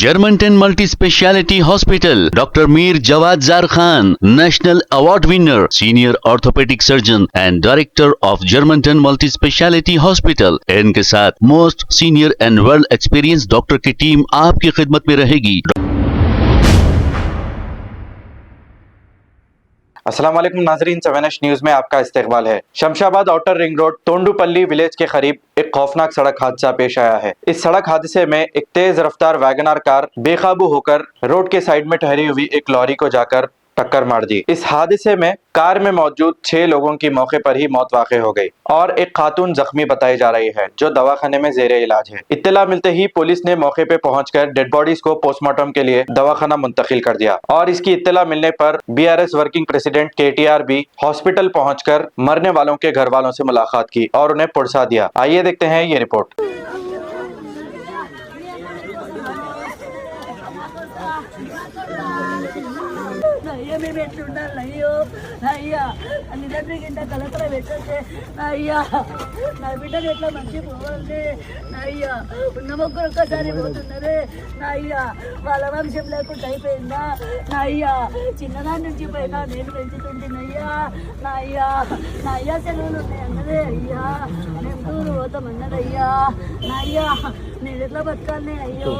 Germantown Multi Speciality Hospital, Dr. Mir Jawad Zar Khan, National Award winner, Senior Orthopedic Surgeon and Director of Germantown Multi Speciality Hospital। इनके साथ most senior and well experience doctor की team आपकी खिदमत में रहेगी। अस्सलाम वालेकुम नाजरीन, 7H न्यूज़ में आपका इस्तकबाल है। Shamshabad outer ring road Tondupalli village के करीब एक खौफनाक सड़क हादसा पेश आया है। इस सड़क हादसे में एक तेज रफ्तार वैगनार कार बेकाबू होकर रोड के साइड में ठहरी हुई एक लॉरी को जाकर टक्कर मार दी। इस हादसे में कार में मौजूद 6 लोगों की मौके पर ही मौत वाक़ई हो गई और एक खातून जख्मी बताई जा रही है जो दवाखाने में जेरे इलाज है। इत्तला मिलते ही पुलिस ने मौके पे पहुंचकर डेड बॉडीज को पोस्टमार्टम के लिए दवाखाना मुंतकिल कर दिया और इसकी इत्तला मिलने पर BRS वर्किंग प्रेसिडेंट KTR भी हॉस्पिटल पहुंचकर मरने वालों के घर वालों से मुलाकात की और उन्हें पुरसा दिया। आइए देखते हैं ये रिपोर्ट। మేము ఎట్లుండాలి అయ్యో అయ్యా నిజంగా కలెక్టర్ పెట్టే అయ్యా నా బిడ్డలు ఎట్లా మంచి పోవాలి అయ్యా ఉన్న ముగ్గురు ఒక్కసారి పోతున్నదే అయ్యా వాళ్ళ వంశం లేకుండా అయిపోయిందా అయ్యా చిన్నదాని నుంచి పోయినా నేను పెంచుతుంటేనయ్యా నా అయ్యా సెలవులు ఉన్నాయి అన్నదే అయ్యా మేము టూరు పోతామన్నదయ్యా అయ్యా నేను ఎట్లా బతకాలి అయ్యో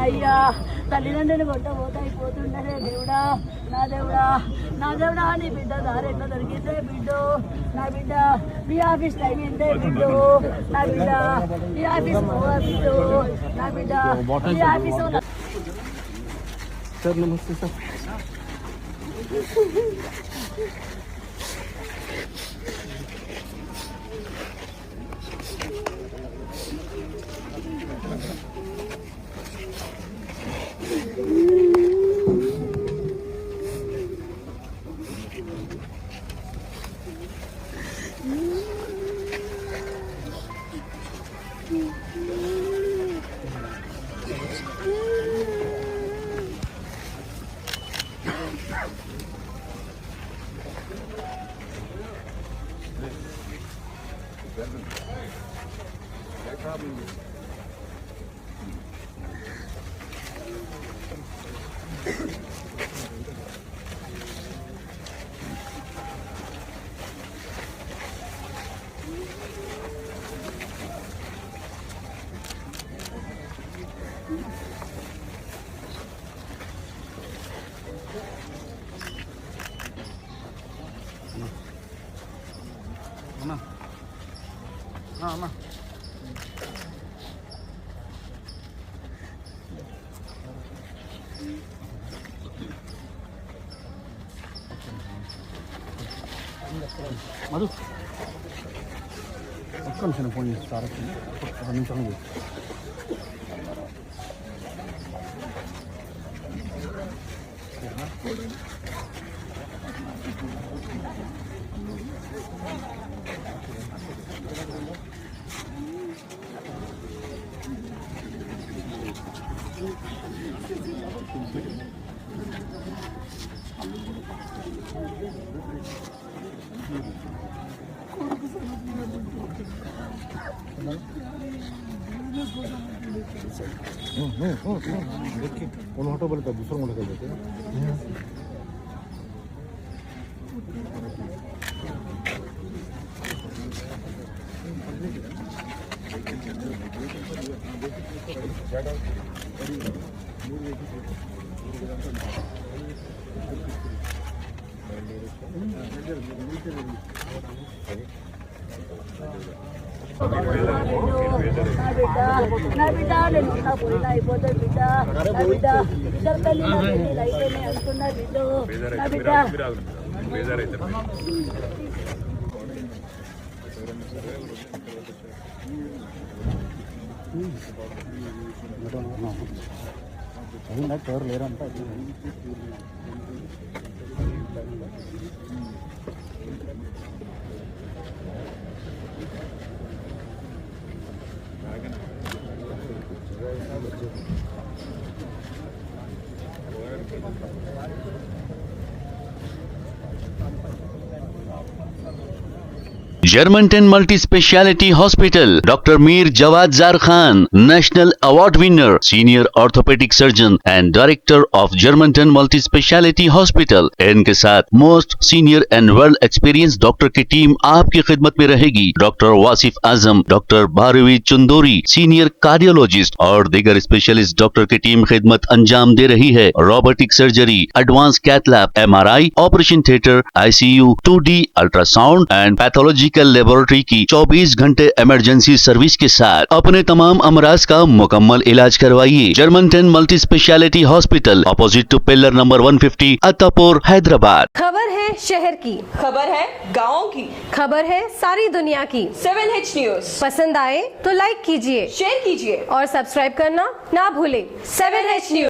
అయ్యా తల్లిదండ్రులు కొట్ట పోతా అయిపోతుండరే దేవుడా నా దేవుడా నీ బిడ్డ దారి ఎట్లా దొరికితే బిడ్డో నా బిడ్డ మీ ఆఫీస్ టైం ఏంటే బిడ్డో నా బిడ్డ మీ ఆఫీస్ పోవా బిడ్డో నా బిడ్డ మీ ఆఫీస్ సార్ నమస్తే సార్ అమ్మా మధు ఒక్క నిమిషం ఫోన్ చేస్తారు 2 నిమిషాలు ऑटो बोलता दूसरा मोटर कर देते నా బిడ్డ నేను ఉన్నా పోయినా అయిపోతుంది బిడ్డ నా బిడ్డ ఇద్దరు అయితే అనుకున్నా బిడ్డ నా బిడ్డ ఎవరు లేరంట Germanten multi speciality hospital, doctor Mir Jawad Zar Khan, national award winner, senior orthopaedic surgeon and director of Germanten multi speciality hospital. इनके साथ most senior and well experience doctor की टीम आपकी खिदमत में रहेगी। Doctor Wasif Azam, doctor Bharavi Chandori, senior cardiologist और दीगर स्पेशलिस्ट डॉक्टर की टीम खिदमत अंजाम दे रही है। Robotic surgery, advance cath lab, MRI, operation theatre, ICU, 2D ultrasound and pathological laboratory की 24 घंटे इमरजेंसी सर्विस के साथ अपने तमाम अमराज का मुकम्मल इलाज करवाइए। Germanten multi speciality hospital, opposite to pillar number 150, Attapur, Hyderabad. खबर है शहर की, खबर है गाँव की, खबर है सारी दुनिया की। 7H न्यूज पसंद आए तो लाइक कीजिए, शेयर कीजिए और सब्सक्राइब करना ना भूलें। 7H news.